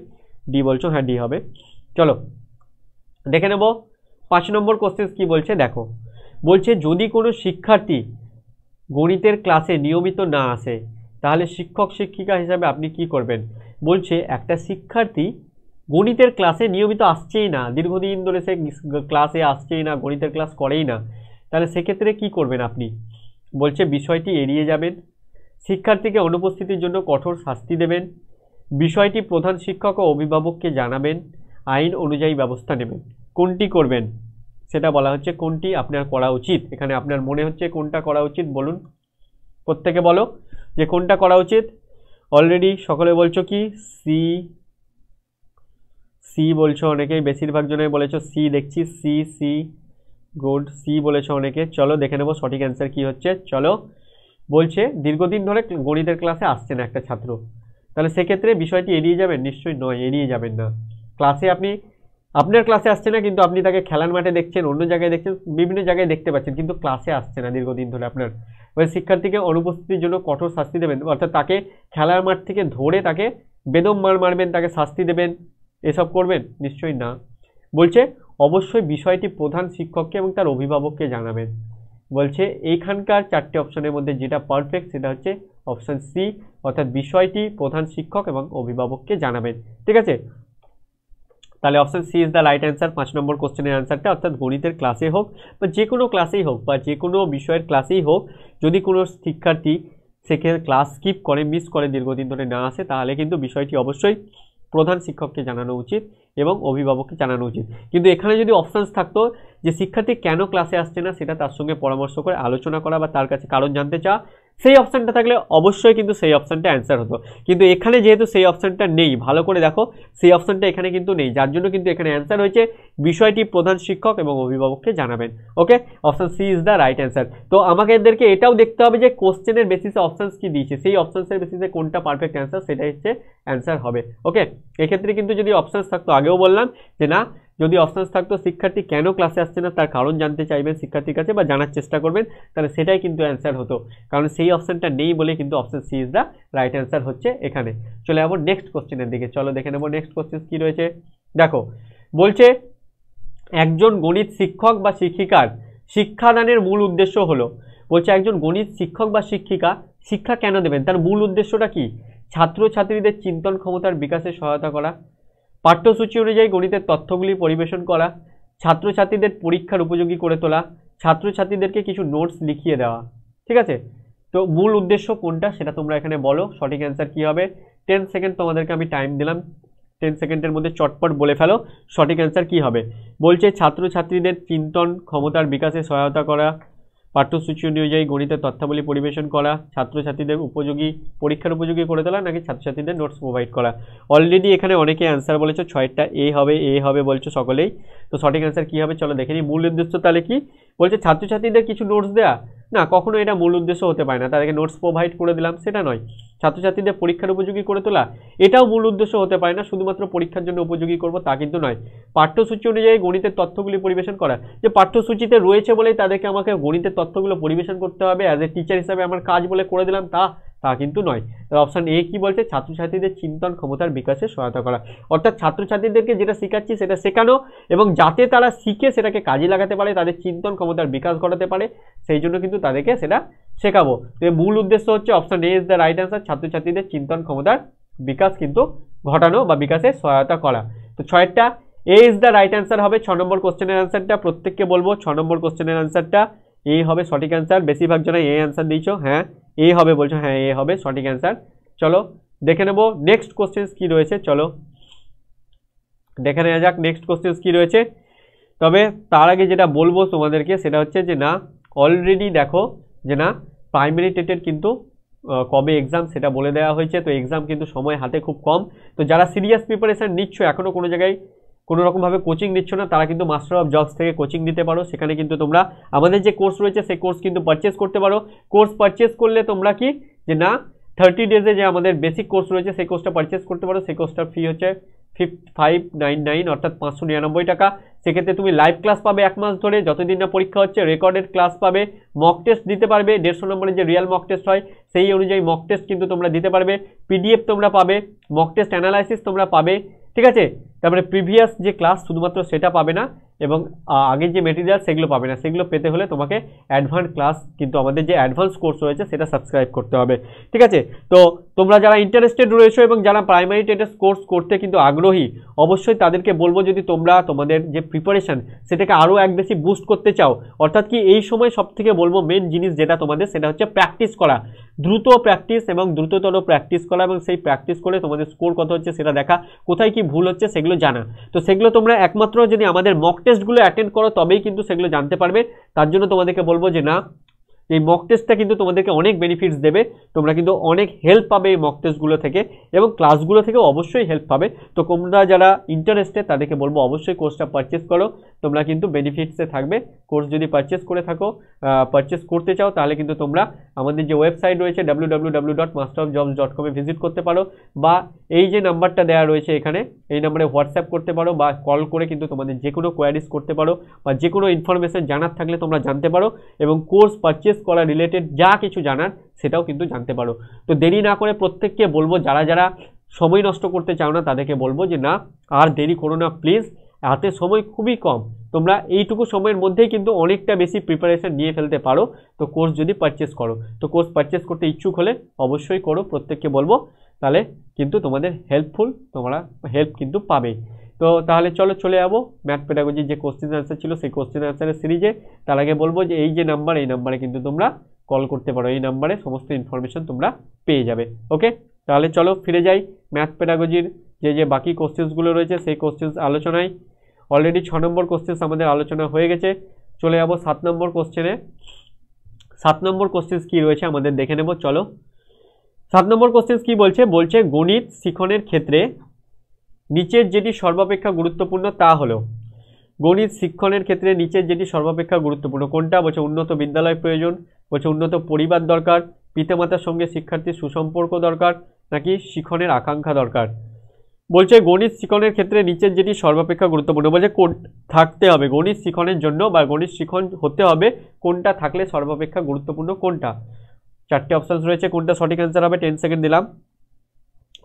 ডি বলছো, হ্যাঁ ডি হবে। চলো দেখে নেবো 5 নম্বর কোশ্চেন কি বলছে দেখো। বলছে যদি কোনো শিক্ষার্থী গণিতের ক্লাসে নিয়মিত না আসে তাহলে শিক্ষক শিক্ষিকা হিসাবে আপনি কি করবেন। বলছে একটা শিক্ষার্থী গণিতের ক্লাসে নিয়মিত আসছেই না, দীর্ঘদিন ধরে সে ক্লাসে আসছেই না, গণিতের ক্লাস করেই না, তাহলে সেক্ষেত্রে কি করবেন আপনি। বলছে বিষয়টি এড়িয়ে যাবেন, শিক্ষার্থীকে অনুপস্থিতির জন্য কঠোর শাস্তি দেবেন, বিষয়টি প্রধান শিক্ষক ও অভিভাবককে জানাবেন, আইন অনুযায়ী ব্যবস্থা নেবেন। কোনটি করবেন সেটা বলা হচ্ছে, কোনটি আপনার করা উচিত। এখানে আপনার মনে হচ্ছে কোনটা করা উচিত বলুন, প্রত্যেকে বলো যে কোনটা করা উচিত। অলরেডি সকলে বলছো কি সি, সি বলছো অনেকেই, বেশিরভাগ জনে বলেছো সি, দেখছি সি, সি গুড, সি বলেছো অনেকে। চলো দেখে নেবো সঠিক অ্যান্সার কি হচ্ছে। চলো বলছে দীর্ঘদিন ধরে গণিতের ক্লাসে আসছে না একটা ছাত্র, তাহলে সেক্ষেত্রে বিষয়টি এড়িয়ে যাবেন, নিশ্চয়ই নয়, এড়িয়ে যাবেন না। ক্লাসে আপনি, আপনার ক্লাসে আসছে না কিন্তু আপনি তাকে খেলার মাঠে দেখছেন, অন্য জায়গায় দেখছেন, বিভিন্ন জায়গায় দেখতে পাচ্ছেন, কিন্তু ক্লাসে আসছে না দীর্ঘদিন ধরে আপনার, ওই শিক্ষার্থীকে অনুপস্থিতির জন্য কঠোর শাস্তি দেবেন, অর্থাৎ তাকে খেলার মাঠ থেকে ধরে তাকে বেদম মারবেন, তাকে শাস্তি দেবেন, এসব করবেন নিশ্চয়ই না। বলছে অবশ্যই বিষয়টি প্রধান শিক্ষককে এবং তার অভিভাবককে জানাবেন। বলছে এইখানকার 4টে অপশনের মধ্যে যেটা পারফেক্ট সেটা হচ্ছে অপশন সি, অর্থাৎ বিষয়টি প্রধান শিক্ষক এবং অভিভাবককে জানাবেন। ঠিক আছে, তাহলে option C is the right answer 5 number কোশ্চেনের অ্যান্সারটা। অর্থাৎ গণিতের ক্লাসে হোক বা যে কোনো ক্লাসেই হোক বা যে কোনো বিষয়ের ক্লাসেই হোক, যদি কোনো শিক্ষার্থী সেক্ষেত্রে ক্লাস স্কিপ করে, মিস করে, দীর্ঘদিন ধরে না আসে, তাহলে কিন্তু বিষয়টি অবশ্যই প্রধান শিক্ষককে জানানো উচিত এবং অভিভাবককে জানানো উচিত। কিন্তু এখানে যদি অপশানস থাকতো যে শিক্ষার্থী কেন ক্লাসে আসছে না সেটা তার সঙ্গে পরামর্শ করে আলোচনা করা বা তার কাছে কারণ জানতে চাওয়া, সেই অপশানটা থাকলে অবশ্যই কিন্তু সেই অপশানটা অ্যান্সার হতো। কিন্তু এখানে যেহেতু সেই অপশানটা নেই, ভালো করে দেখো সেই অপশানটা এখানে কিন্তু নেই, যার জন্য কিন্তু এখানে অ্যান্সার হয়েছে বিষয়টি প্রধান শিক্ষক এবং অভিভাবককে জানাবেন। Okay, option C is the right answer. তো আমাকে এদেরকে এটাও দেখতে হবে যে কোশ্চেনের বেসিসে অপশানস কি দিয়েছে, সেই অপশানসের বেসিসে কোনটা পারফেক্ট অ্যান্সার সেটাই হচ্ছে অ্যান্সার হবে। ওকে, এক্ষেত্রে কিন্তু যদি অপশানস থাকতো, আগেও বললাম যে না, যদি অপশানস থাকতো শিক্ষার্থী কেন ক্লাসে আসছে না তার কারণ জানতে চাইবেন শিক্ষার্থীর কাছে বা জানার চেষ্টা করবেন, তাহলে সেটাই কিন্তু অ্যান্সার হতো। কারণ সেই অপশানটা নেই বলে কিন্তু option C is the right answer হচ্ছে এখানে। চলে যাবো নেক্সট কোশ্চেনের দিকে। চলো দেখে নেবো নেক্সট কোশ্চেন কি রয়েছে। দেখো বলছে একজন গণিত শিক্ষক বা শিক্ষিকার শিক্ষাদানের মূল উদ্দেশ্য হলো, বলছে একজন গণিত শিক্ষক বা শিক্ষিকা শিক্ষা কেন দেবেন, তার মূল উদ্দেশ্যটা কি। ছাত্রছাত্রীদের চিন্তন ক্ষমতার বিকাশে সহায়তা করা, পাঠ্যসূচি অনুযায়ী গণিতের তথ্যগুলি পরিবেশন করা, ছাত্রছাত্রীদের পরীক্ষার উপযোগী করে তোলা, ছাত্রছাত্রীদেরকে কিছু নোটস লিখিয়ে দেওয়া। ঠিক আছে, তো মূল উদ্দেশ্য কোনটা সেটা তোমরা এখানে বলো, সঠিক অ্যান্সার কি হবে। 10 সেকেন্ড তোমাদেরকে আমি টাইম দিলাম, 10 সেকেন্ডের মধ্যে চটপট বলে ফেলো সঠিক অ্যান্সার কি হবে। বলছে ছাত্রছাত্রীদের চিন্তন ক্ষমতার বিকাশে সহায়তা করা, পাঠ্যসূচি অনুযায়ী গণিতের তথ্যাবলী পরিবেশন করা, ছাত্রছাত্রীদের উপযোগী পরীক্ষার উপযোগী করে তোলা, নাকি ছাত্রছাত্রীদের নোটস প্রোভাইড করা। অলরেডি এখানে অনেকে অ্যান্সার বলেছো, 6টা এ হবে, এ হবে বলছো সকলেই। তো সঠিক অ্যান্সার কী হবে চলো দেখে নিই। মূল উদ্দেশ্য তাহলে কি বলছে, ছাত্রছাত্রীদের কিছু নোটস দেওয়া, না কখনো এটা মূল উদ্দেশ্য হতে পারে না, তাদেরকে নোটস প্রোভাইড করে দিলাম সেটা নয়। ছাত্রছাত্রীদের পরীক্ষার উপযোগী করে তোলা, এটাও মূল উদ্দেশ্য হতে পারে না, শুধুমাত্র পরীক্ষার জন্য উপযোগী করব তা কিন্তু নয়। পাঠ্যসূচি অনুযায়ী গণিতের তথ্যগুলি পরিবেশন করা, যে পাঠ্যসূচিতে রয়েছে বলেই তাদেরকে আমাকে গণিতের তথ্যগুলো পরিবেশন করতে হবে, অ্যাজ এ টিচার হিসাবে আমার কাজ বলে করে দিলাম তা কিন্তু নয়। অপশান এ কি বলছে, ছাত্রছাত্রীদের চিন্তন ক্ষমতার বিকাশে সহায়তা করা, অর্থাৎ ছাত্রছাত্রীদেরকে যেটা শেখাচ্ছি সেটা শেখানো এবং যাতে তারা শিখে সেটাকে কাজে লাগাতে পারে, তাদের চিন্তন ক্ষমতার বিকাশ ঘটাতে পারে, সেই জন্য কিন্তু তাদেরকে সেটা শেখাবো। তো মূল উদ্দেশ্য হচ্ছে option A is the right answer, ছাত্রছাত্রীদের চিন্তন ক্ষমতার বিকাশ কিন্তু ঘটানো বা বিকাশে সহায়তা করা। তো 6টা এ ইজ দ্য রাইট অ্যান্সার হবে 6 নম্বর কোশ্চেনের অ্যান্সারটা। প্রত্যেককে বলবো 6 নম্বর কোশ্চেনের অ্যান্সারটা এ হবে সঠিক অ্যান্সার। বেশিরভাগ জনে এ অ্যান্সার দিয়েছো, হ্যাঁ এ হবে বলছো, হ্যাঁ এ হবে সঠিক অ্যান্সার। চলো দেখে নেব নেক্সট কোশ্চেন কি রয়েছে, চলো দেখে নেওয়া যাক নেক্সট কোশ্চেন কি রয়েছে। তবে তার আগে যেটা বলবো তোমাদেরকে সেটা হচ্ছে যে না, অলরেডি দেখো যে না প্রাইমারি টেটের কিন্তু কবে এক্সাম সেটা বলে দেওয়া হয়েছে। তো এক্সাম কিন্তু সময় হাতে খুব কম। তো যারা সিরিয়াস প্রিপারেশান নিচ্ছ, এখনও কোনো জায়গায় কোনো রকমভাবে কোচিং নিচ্ছ না, তারা কিন্তু মাস্টার অফ জবস থেকে কোচিং নিতে পারো। সেখানে কিন্তু তোমরা আমাদের যে কোর্স রয়েছে সেই কোর্স কিন্তু পারচেস করতে পারো। কোর্স পারচেস করলে তোমরা কি যে না 30 ডেজে যে আমাদের বেসিক কোর্স রয়েছে সেই কোর্সটা পারচেস করতে পারো। সেই কোর্সটার ফি হচ্ছে 5599 অর্থাৎ 599 টাকা। সেক্ষেত্রে তুমি লাইভ ক্লাস পাবে 1 মাস ধরে, যতদিন না পরীক্ষা হচ্ছে রেকর্ডেড ক্লাস পাবে, মক টেস্ট দিতে পারবে 150 নম্বরের যে রিয়েল মক টেস্ট হয় সেই অনুযায়ী মক টেস্ট কিন্তু তোমরা দিতে পারবে, পিডিএফ তোমরা পাবে, মক টেস্ট অ্যানালাইসিস তোমরা পাবে, ঠিক আছে। তারপরে প্রিভিয়াস যে ক্লাস শুধুমাত্র সেটা পাবে না, এবং আগের যে মেটেরিয়াল সেগুলো পাবে না। সেগুলো পেতে হলে তোমাকে অ্যাডভান্স ক্লাস কিন্তু আমাদের যে অ্যাডভান্স কোর্স রয়েছে সেটা সাবস্ক্রাইব করতে হবে, ঠিক আছে। তো তোমরা যারা ইন্টারেস্টেড রয়েছো এবং যারা প্রাইমারি টেটের কোর্স করতে কিন্তু আগ্রহী, অবশ্যই তাদেরকে বলবো যদি তোমরা তোমাদের যে প্রিপারেশন সেটাকে আরও এক বেশি বুস্ট করতে চাও, অর্থাৎ কি এই সময় সবথেকে বলবো মেন জিনিস যেটা তোমাদের সেটা হচ্ছে প্র্যাকটিস করা, দ্রুত প্র্যাকটিস এবং দ্রুততর প্র্যাকটিস করা, এবং সেই প্র্যাকটিস করে তোমাদের স্কোর কত হচ্ছে সেটা দেখা, কোথায় কি ভুল হচ্ছে সেগুলো জানা। তো সেগুলো তোমরা একমাত্র যদি আমাদের মক টেস্টগুলো অ্যাটেন্ড করো তবেই কিন্তু সেগুলো জানতে পারবে। তার জন্য তোমাদেরকে বলবো যে না, এই মক টেস্টটা কিন্তু তোমাদেরকে অনেক বেনিফিটস দেবে, তোমরা কিন্তু অনেক হেল্প পাবে এই মক টেস্টগুলো থেকে, এবং ক্লাসগুলো থেকেও অবশ্যই হেল্প পাবে। তো তোমরা যারা ইন্টারেস্টেড তাদেরকে বলবো অবশ্যই কোর্সটা পারচেস করো, তোমরা কিন্তু বেনিফিটসে থাকবে। কোর্স যদি পারচেস করে থাকো, পারচেস করতে চাও, তাহলে কিন্তু তোমরা আমাদের যে ওয়েবসাইট রয়েছে www.masterofjobs.com এ ভিজিট করতে পারো, বা এই যে নাম্বারটা দেওয়া রয়েছে এখানে এই নাম্বারে হোয়াটসঅ্যাপ করতে পারো, বা কল করে কিন্তু তোমাদের যে কোনো কোয়ারিজ করতে পারো, বা যে কোনো ইনফরমেশন জানার থাকলে তোমরা জানতে পারো, এবং কোর্স পারচেস করা রিলেটেড যা কিছু জানার সেটাও কিন্তু জানতে পারো। তো দেরি না করে প্রত্যেককে বলবো, যারা যারা সময় নষ্ট করতে চাও না তাদেরকে বলবো যে না আর দেরি করো না প্লিজ, হাতে সময় খুবই কম, তোমরা এইটুকু সময়ের মধ্যেই কিন্তু অনেকটা বেশি প্রিপারেশন নিয়ে ফেলতে পারো। তো কোর্স যদি পারচেস করো, তো কোর্স পারচেস করতে ইচ্ছুক হলে অবশ্যই করো, প্রত্যেককে বলবো, তাহলে কিন্তু তোমাদের হেল্পফুল, তোমরা হেল্প কিন্তু পাবে। তো তাহলে চলো চলে যাবো ম্যাথ পেডাগজির যে কোশ্চেন অ্যান্সার ছিল সেই কোশ্চেন অ্যান্সারের সিরিজে। তার আগে বলবো যে এই যে নাম্বার, এই নাম্বারে কিন্তু তোমরা কল করতে পারো, এই নাম্বারে সমস্ত ইনফরমেশন তোমরা পেয়ে যাবে। ওকে, তাহলে চলো ফিরে যাই ম্যাথ পেডাগজির যে বাকি কোশ্চেন্সগুলো রয়েছে সেই কোশ্চেন্স আলোচনায়। অলরেডি 6 নম্বর কোশ্চেন্স আমাদের আলোচনা হয়ে গেছে, চলে যাবো 7 নম্বর কোশ্চেনে। 7 নম্বর কোশ্চেন্স কি রয়েছে আমাদের দেখে নেব, চলো। 7 নম্বর কোশ্চেন্স কি বলছে, বলছে গণিত শিখনের ক্ষেত্রে নিচের যেটি সর্বাপেক্ষা গুরুত্বপূর্ণ তা হলো, গণিত শিক্ষণের ক্ষেত্রে নিচের যেটি সর্বাপেক্ষা গুরুত্বপূর্ণ কোনটা, বলছে উন্নত বিদ্যালয় প্রয়োজন, বলছে উন্নত পরিবার দরকার, পিতামাতার সঙ্গে শিক্ষার্থীর সুসম্পর্ক দরকার, নাকি শিখনের আকাঙ্ক্ষা দরকার। বলছে গণিত শিখনের ক্ষেত্রে নিচের যেটি সর্বাপেক্ষা গুরুত্বপূর্ণ, বলছে কোন থাকতে হবে গণিত শিখনের জন্য, বা গণিত শিখন হতে হবে কোনটা থাকলে সর্বাপেক্ষা গুরুত্বপূর্ণ কোনটা। 4টে অপশানস রয়েছে, কোনটা সঠিক অ্যান্সার হবে, 10 সেকেন্ড দিলাম।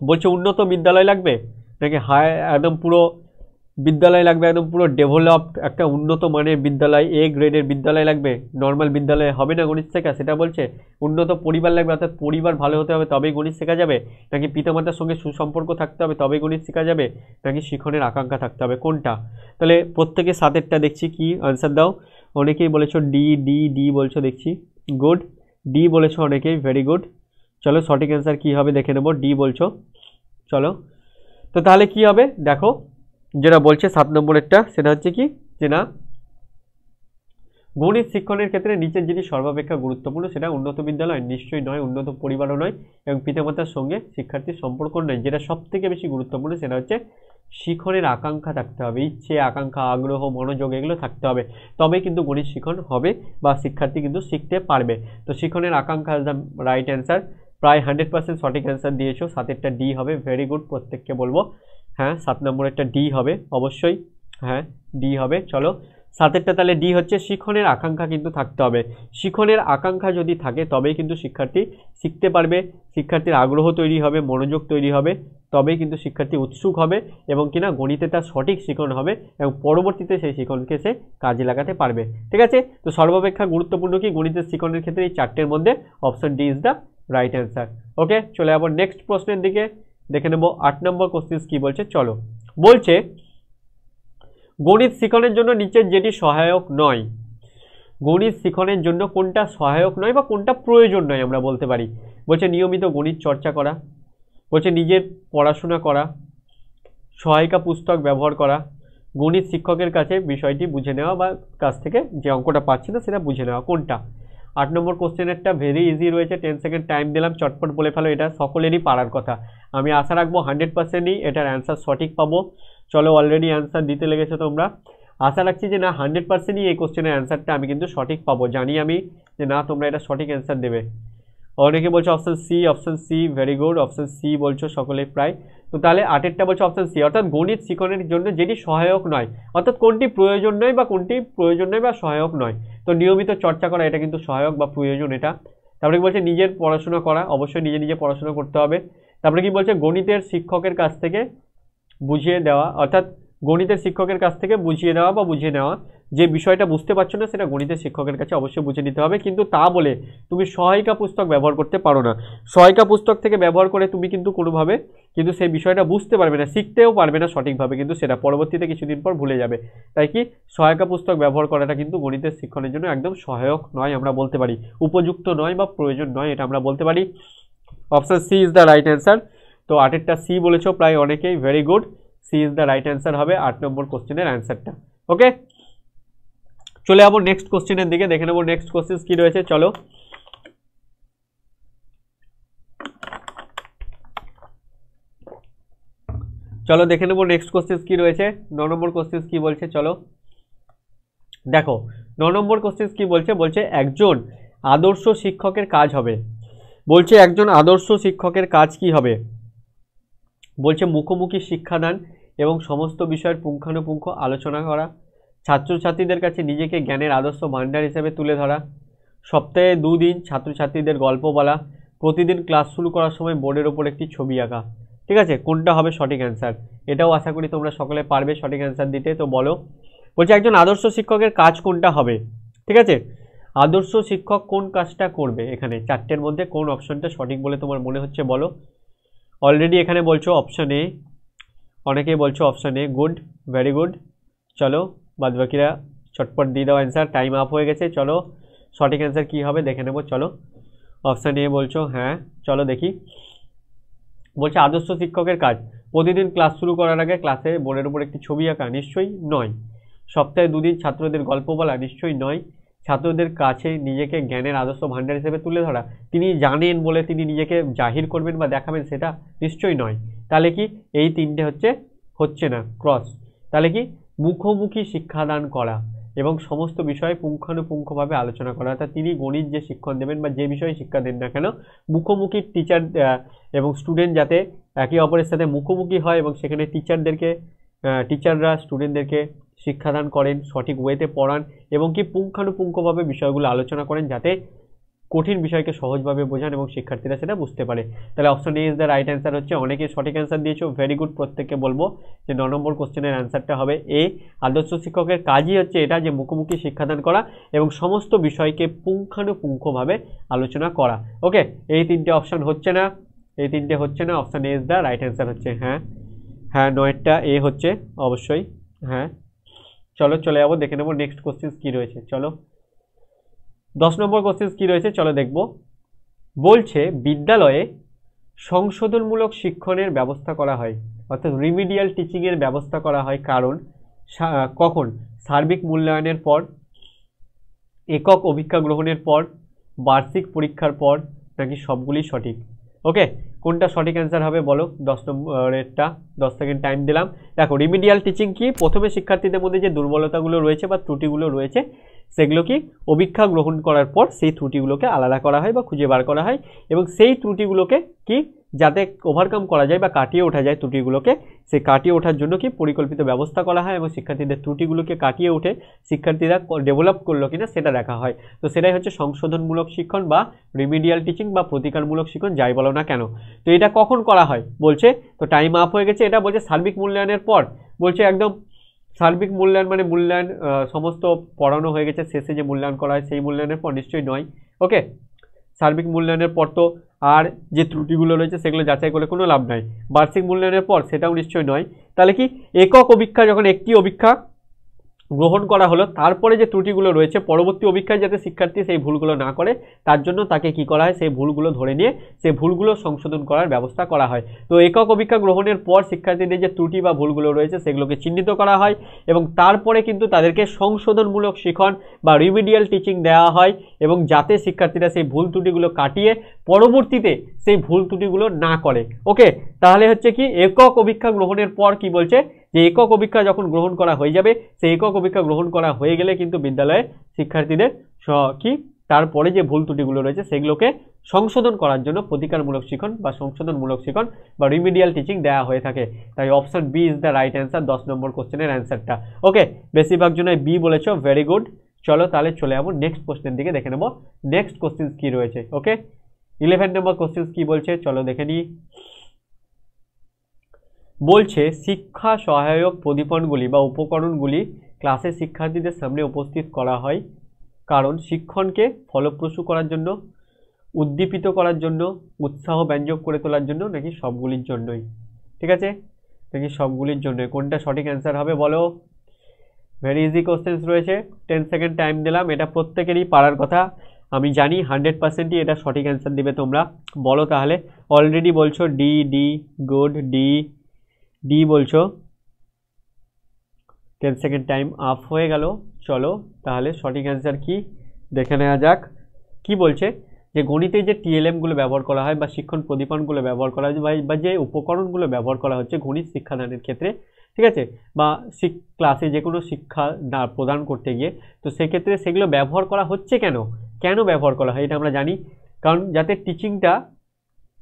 বলছে উন্নত বিদ্যালয় লাগবে, নাকি হাই একদম পুরো বিদ্যালয় লাগবে, একদম পুরো ডেভেলপড একটা উন্নত মানের বিদ্যালয়, এ গ্রেডের বিদ্যালয় লাগবে, নর্মাল বিদ্যালয়ে হবে না গণিত শেখা, সেটা বলছে। উন্নত পরিবার লাগবে, অর্থাৎ পরিবার ভালো হতে হবে তবেই গণিত শেখা যাবে, নাকি পিতামাতার সঙ্গে সুসম্পর্ক থাকতে হবে তবেই গণিত শেখা যাবে, নাকি শিখনের আকাঙ্ক্ষা থাকতে হবে, কোনটা। তাহলে প্রত্যেকে 7এরটা দেখছি কি আনসার দাও। অনেকেই বলেছো ডি ডি ডি বলছো, দেখছি গুড, ডি বলেছো অনেকেই, ভেরি গুড। চলো সঠিক অ্যান্সার কী হবে দেখে নেবো, ডি বলছো, চলো। তো তাহলে কি হবে দেখো, যেটা বলছে 7 নম্বরেরটা সেটা হচ্ছে কি যে না গণিত শিক্ষণের ক্ষেত্রে নিচের যেটি সর্বাপেক্ষা গুরুত্বপূর্ণ সেটা উন্নত বিদ্যালয় নিশ্চয়ই নয়, উন্নত পরিবারও নয়, এবং পিতামাতার সঙ্গে শিক্ষার্থীর সম্পর্ক নয়। যেটা সব থেকে বেশি গুরুত্বপূর্ণ সেটা হচ্ছে শিখনের আকাঙ্ক্ষা থাকতে হবে, ইচ্ছে আকাঙ্ক্ষা আগ্রহ মনোযোগ এগুলো থাকতে হবে, তবেই কিন্তু গণিত শিখন হবে বা শিক্ষার্থী কিন্তু শিখতে পারবে। তো শিখনের আকাঙ্ক্ষা ইজ দ্য রাইট অ্যান্সার, প্রায় 100% সঠিক অ্যান্সার দিয়েছো। 7এরটা ডি হবে, ভেরি গুড, প্রত্যেককে বলবো হ্যাঁ 7 নম্বরেরটা ডি হবে অবশ্যই, হ্যাঁ ডি হবে। চলো 7এরটা তাহলে ডি হচ্ছে, শিখনের আকাঙ্ক্ষা কিন্তু থাকতে হবে। শিখনের আকাঙ্ক্ষা যদি থাকে তবেই কিন্তু শিক্ষার্থী শিখতে পারবে, শিক্ষার্থীর আগ্রহ তৈরি হবে, মনোযোগ তৈরি হবে, তবেই কিন্তু শিক্ষার্থী উৎসুক হবে এবং কিনা গণিতে তার সঠিক শিখন হবে এবং পরবর্তীতে সেই শিখনকে সে কাজে লাগাতে পারবে। ঠিক আছে, তো সর্বাপেক্ষা গুরুত্বপূর্ণ কি গণিতের শিখনের ক্ষেত্রে এই 4টের মধ্যে option D is the right answer. Okay, চলে যাবো নেক্সট প্রশ্নের দিকে, দেখে নেব 8 নম্বর কোশ্চেন কি বলছে। চলো, বলছে গণিত শিখনের জন্য নিচের যেটি সহায়ক নয়, গণিত শিখনের জন্য কোনটা সহায়ক নয় বা কোনটা প্রয়োজন নয় আমরা বলতে পারি। বলছে নিয়মিত গণিত চর্চা করা, বলছে নিজের পড়াশোনা করা, সহায়িকা পুস্তক ব্যবহার করা, গণিত শিক্ষকের কাছে বিষয়টি বুঝে নেওয়া বা কাছ থেকে যে অঙ্কটা পাচ্ছি না সেটা বুঝে নেওয়া। কোনটা? 8 নম্বর কোশ্চেনেরটা ভেরি ইজি রয়েছে, 10 সেকেন্ড টাইম দিলাম, চটপট বলে ফেলো। এটা সকলেরই পারার কথা। আমি আশা রাখবো 100%ই এটার অ্যান্সার সঠিক পাবো। চলো, অলরেডি অ্যান্সার দিতে লেগেছো তোমরা। আশা রাখছি যে না 100%ই এই কোশ্চেনের অ্যান্সারটা আমি কিন্তু সঠিক পাবো। জানি আমি যে না তোমরা এটা সঠিক অ্যান্সার দেবে। অনেকে বলছো option C, very good, option C বলছো সকলে প্রায়। তো তাহলে 8এরটা বলছো অপশন সি, অর্থাৎ গণিত শিখনের জন্য যেটি সহায়ক নয়, অর্থাৎ কোনটি প্রয়োজন নয় বা কোনটি প্রয়োজন নয় বা সহায়ক নয়। তো নিয়মিত চর্চা করা এটা কিন্তু সহায়ক বা প্রয়োজন এটা। তারপরে কি বলছে নিজের পড়াশোনা করা, অবশ্যই নিজে নিজে পড়াশোনা করতে হবে। তারপরে কি বলছে গণিতের শিক্ষকের কাছ থেকে বুঝিয়ে দেওয়া, অর্থাৎ গণিতের শিক্ষকের কাছ থেকে বুঝিয়ে দেওয়া বা বুঝিয়ে নেওয়া, যে বিষয়টা বুঝতে পারছো না সেটা গণিতের শিক্ষকের কাছে অবশ্যই বুঝে নিতে হবে। কিন্তু তা বলে তুমি সহায়িকা পুস্তক ব্যবহার করতে পারো না। সহায়িকা পুস্তক থেকে ব্যবহার করে তুমি কিন্তু কোনোভাবে কিন্তু সেই বিষয়টা বুঝতে পারবে না, শিখতেও পারবে না সঠিকভাবে, কিন্তু সেটা পরবর্তীতে কিছুদিন পর ভুলে যাবে। তাই কি সহায়িকা পুস্তক ব্যবহার করাটা কিন্তু গণিতের শিক্ষণের জন্য একদম সহায়ক নয়, আমরা বলতে পারি উপযুক্ত নয় বা প্রয়োজন নয়, এটা আমরা বলতে পারি। Option C is the right answer. তো 8এরটা সি বলেছো প্রায় অনেকেই, very good, C is the right answer হবে 8 নম্বর কোশ্চেনের অ্যান্সারটা। ওকে, চলে যাবো নেক্সট কোশ্চেনের দিকে, দেখে নেবো নেক্সট কোশ্চেন কি রয়েছে। চলো, চলো দেখে নেবো নেক্সট কোশ্চেন কি রয়েছে। 9 নম্বর কোশ্চেন কি বলছে, চলো দেখো 9 নম্বর কোশ্চেন কি বলছে। বলছে একজন আদর্শ শিক্ষকের কাজ হবে। বলছে একজন আদর্শ শিক্ষকের কাজ কি হবে? বলছে মুখোমুখি শিক্ষাদান এবং সমস্ত বিষয়ের পুঙ্খানুপুঙ্খ আলোচনা করা, ছাত্রছাত্রীদের কাছে নিজেকে জ্ঞানের আদর্শ ভাণ্ডার হিসেবে তুলে ধরা, সপ্তাহে 2 দিন ছাত্রছাত্রীদের গল্প বলা, প্রতিদিন ক্লাস শুরু করার সময় বোর্ডের ওপর একটি ছবি আঁকা। ঠিক আছে, কোনটা হবে সঠিক অ্যান্সার? এটাও আশা করি তোমরা সকলে পারবে সঠিক অ্যান্সার দিতে। তো বলো, বলছে একজন আদর্শ শিক্ষকের কাজ কোনটা হবে? ঠিক আছে, আদর্শ শিক্ষক কোন কাজটা করবে? এখানে 4টের মধ্যে কোন অপশনটা সঠিক বলে তোমার মনে হচ্ছে বলো। অলরেডি এখানে বলছো অপশন এ, অনেকেই বলছো option A, good, very good. চলো বাদবাকিরা চটপট দিয়ে দাও অ্যান্সার, টাইম আপ হয়ে গেছে। চলো সঠিক অ্যান্সার কী হবে দেখে নেবো। চলো অপশান এ বলছো, হ্যাঁ চলো দেখি। বলছে আদর্শ শিক্ষকের কাজ প্রতিদিন ক্লাস শুরু করার আগে ক্লাসে বোর্ডের উপর একটি ছবি আঁকা, নিশ্চয়ই নয়। সপ্তাহে 2 দিন ছাত্রদের গল্প বলা, নিশ্চয়ই নয়। ছাত্রদের কাছে নিজেকে জ্ঞানের আদর্শ ভাণ্ডার হিসেবে তুলে ধরা, তিনি জানেন বলে তিনি নিজেকে জাহির করবেন বা দেখাবেন, সেটা নিশ্চয়ই নয়। তাহলে কি এই 3টে হচ্ছে না, ক্রস। তাহলে কি মুখোমুখি শিক্ষাদান করা এবং সমস্ত বিষয়ে পুঙ্খানুপুঙ্খভাবে আলোচনা করা, অর্থাৎ তিনি গণিত যে শিক্ষণ দেবেন বা যে বিষয়ে শিক্ষা দেন না কেন, মুখোমুখি টিচার এবং স্টুডেন্ট যাতে একে অপরের সাথে মুখোমুখি হয় এবং সেখানে টিচাররা স্টুডেন্টদেরকে শিক্ষাদান করেন, সঠিক ওয়েতে পড়ান এবং কি পুঙ্খানুপুঙ্খভাবে বিষয়গুলো আলোচনা করেন, যাতে কঠিন বিষয়কে সহজভাবে বোঝান এবং শিক্ষার্থীরা সেটা বুঝতে পারে। তাহলে option A is the right answer হচ্ছে। অনেকে সঠিক অ্যান্সার দিয়েছো, ভেরি গুড। প্রত্যেককে বলবো যে 9 নম্বর কোশ্চেনের অ্যান্সারটা হবে এ। আদর্শ শিক্ষকের কাজই হচ্ছে এটা, যে মুখোমুখি শিক্ষাদান করা এবং সমস্ত বিষয়কে পুঙ্খানুপুঙ্খভাবে আলোচনা করা। ওকে, এই 3টে অপশন হচ্ছে না, এই 3টে হচ্ছে না। Option A is the right answer হচ্ছে। হ্যাঁ হ্যাঁ, 9টা এ হচ্ছে অবশ্যই। হ্যাঁ চলো চলে যাবো, দেখে নেবো নেক্সট কোশ্চেন কি রয়েছে। চলো 10 নম্বর কোশ্চেন কি রয়েছে, চলো দেখবো। বলছে বিদ্যালয়ে সংশোধনমূলক শিক্ষণের ব্যবস্থা করা হয়, অর্থাৎ রিমিডিয়াল টিচিংয়ের ব্যবস্থা করা হয় কখন? সার্বিক মূল্যায়নের পর, একক অভিজ্ঞা গ্রহণের পর, বার্ষিক পরীক্ষার পর, নাকি সবগুলি সঠিক? ওকে, কোনটা সঠিক অ্যান্সার হবে বলো। 10 নম্বরেরটা, 10 সেকেন্ড টাইম দিলাম। দেখো রিমিডিয়াল টিচিং কি? প্রথমে শিক্ষার্থীদের মধ্যে যে দুর্বলতাগুলো রয়েছে বা ত্রুটিগুলো রয়েছে সেগুলো কি অভিজ্ঞা গ্রহণ করার পর সেই ত্রুটিগুলোকে আলাদা করা হয় বা খুঁজে বার করা হয় এবং সেই ত্রুটিগুলোকে কি যাতে ওভারকাম করা যায় বা কাটিয়ে ওঠা যায় ত্রুটিগুলোকে, সেই কাটিয়ে ওঠার জন্য কি পরিকল্পিত ব্যবস্থা করা হয় এবং শিক্ষার্থীদের ত্রুটিগুলোকে কাটিয়ে উঠে শিক্ষার্থীরা ডেভেলপ করলো কিনা সেটা দেখা হয়। তো সেটাই হচ্ছে সংশোধনমূলক শিক্ষণ বা রিমিডিয়াল টিচিং বা প্রতিকারমূলক শিক্ষণ, যাই বলো না কেন। তো এটা কখন করা হয় বলছে, তো টাইম আপ হয়ে গেছে। এটা বলছে সার্বিক মূল্যায়নের পর। বলছে একদম সার্বিক মূল্যায়ন মানে মূল্যায়ন সমস্ত পড়ানো হয়ে গেছে, শেষে যে মূল্যায়ন করা হয় সেই মূল্যায়নের পর, নিশ্চয়ই নয়। ওকে, সার্বিক মূল্যায়নের পর তো আর যে ত্রুটিগুলো রয়েছে সেগুলো যাচাই করে কোনো লাভ নাই। বার্ষিক মূল্যায়নের পর, সেটাও নিশ্চয়ই নয়। তাহলে কি একক অভিজ্ঞা, যখন একটি অভিজ্ঞা গ্রহণ করা হলো, তারপরে যে ত্রুটিগুলো রয়েছে পরবর্তী অভিজ্ঞায় যাতে শিক্ষার্থী সেই ভুলগুলো না করে তার জন্য তাকে কি করা হয়, সেই ভুলগুলো ধরে নিয়ে সেই ভুলগুলো সংশোধন করার ব্যবস্থা করা হয়। তো একক অভিজ্ঞা গ্রহণের পর শিক্ষার্থীদের যে ত্রুটি বা ভুলগুলো রয়েছে সেগুলোকে চিহ্নিত করা হয় এবং তারপরে কিন্তু তাদেরকে সংশোধনমূলক শিখন বা রিমিডিয়াল টিচিং দেওয়া হয় এবং যাতে শিক্ষার্থীরা সেই ভুল ত্রুটিগুলো কাটিয়ে পরবর্তীতে সেই ভুল ত্রুটিগুলো না করে। ওকে, তাহলে হচ্ছে কি একক অভিজ্ঞা গ্রহণের পর কি বলছে যে একক অভিজ্ঞা যখন গ্রহণ করা হয়ে যাবে, সেই একক অভিজ্ঞা গ্রহণ করা হয়ে গেলে কিন্তু বিদ্যালয়ে শিক্ষার্থীদের কি তারপরে যে ভুল ত্রুটিগুলো রয়েছে সেগুলোকে সংশোধন করার জন্য প্রতিকারমূলক শিখন বা সংশোধনমূলক শিখন বা রিমিডিয়াল টিচিং দেওয়া হয়ে থাকে। তাই option B is the right answer 10 number কোশ্চেনের অ্যান্সারটা। ওকে, বেশিরভাগ জন্য বি বলেছ, ভেরি গুড। চলো তাহলে চলে যাবো নেক্সট কোশ্চেন দিকে, দেখে নেবো নেক্সট কোশ্চেন কি রয়েছে। ওকে, 11 নম্বর কোশ্চেন কি বলছে চলো দেখে নিই। বলছে শিক্ষা সহায়ক প্রদীপনগুলি বা উপকরণগুলি ক্লাসে শিক্ষার্থীদের সামনে উপস্থিত করা হয় কারণ শিক্ষণকে ফলপ্রসূ করার জন্য, উদ্দীপিত করার জন্য, উৎসাহ ব্যঞ্জক করে তোলার জন্য, নাকি সবগুলির জন্যই। ঠিক আছে, নাকি সবগুলির জন্যই, কোনটা সঠিক অ্যান্সার হবে বলো। ভেরি ইজি কোশ্চেন্স রয়েছে, 10 সেকেন্ড টাইম দিলাম, এটা প্রত্যেকেরই পারার কথা, আমি জানি 100%ই এটা সঠিক অ্যান্সার দিবে তোমরা। বলো তাহলে, অলরেডি বলছো D, D good, D D বলছো। 10 সেকেন্ড টাইম আপ হয়ে গেল। চলো তাহলে সঠিক অ্যান্সার কি দেখে নেওয়া যাক। কি বলছে যে গণিতে যে টিএলএমগুলো ব্যবহার করা হয় বা শিক্ষণ প্রদীপনগুলো ব্যবহার করা হয় বা যে উপকরণগুলো ব্যবহার করা হচ্ছে গণিত শিক্ষাদানের ক্ষেত্রে, ঠিক আছে, বা ক্লাসে যে কোনো শিক্ষা প্রদান করতে গিয়ে, তো সেক্ষেত্রে সেগুলো ব্যবহার করা হচ্ছে কেন, কেন ব্যবহার করা হয় এটা আমরা জানি। কারণ যাতে টিচিংটা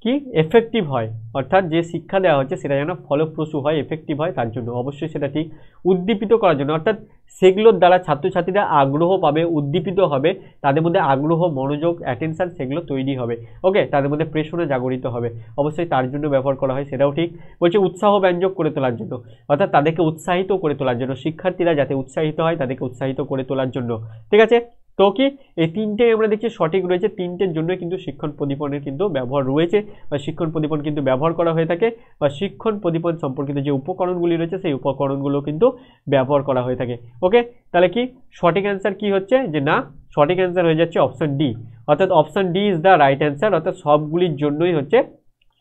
কি এফেক্টিভ হয়, অর্থাৎ যে শিক্ষা দেওয়া হচ্ছে সেটা যেন ফলপ্রসূ হয়, এফেক্টিভ হয়, তার জন্য অবশ্যই সেটা ঠিক। উদ্দীপিত করার জন্য, অর্থাৎ সেগুলোর দ্বারা ছাত্রছাত্রীরা আগ্রহ পাবে, উদ্দীপিত হবে, তাদের মধ্যে আগ্রহ, মনোযোগ, অ্যাটেনশন সেগুলো তৈরি হবে। ওকে, তাদের মধ্যে প্রেরণা জাগরিত হবে, অবশ্যই তার জন্য ব্যবহার করা হয়, সেটাও ঠিক। বলছে উৎসাহ ব্যঞ্জক করে তোলার জন্য, অর্থাৎ তাদেরকে উৎসাহিত করে তোলার জন্য, শিক্ষার্থীরা যাতে উৎসাহিত হয় তাদেরকে উৎসাহিত করে তোলার জন্য। ঠিক আছে, তো কি এই তিনটে আমরা দেখছি সঠিক রয়েছে, তিনটের জন্য কিন্তু শিক্ষণ প্রদীপনের কিন্তু ব্যবহার রয়েছে বা শিক্ষণ প্রদীপন কিন্তু ব্যবহার করা হয়ে থাকে বা শিক্ষণ প্রদীপন সম্পর্কিত যে উপকরণগুলি রয়েছে সেই উপকরণগুলো কিন্তু ব্যবহার করা হয়ে থাকে। ওকে, তাহলে কি সঠিক অ্যান্সার কি হচ্ছে যে না, সঠিক অ্যান্সার হয়ে যাচ্ছে অপশন ডি, অর্থাৎ option D is the right answer, অর্থাৎ সবগুলির জন্যই হচ্ছে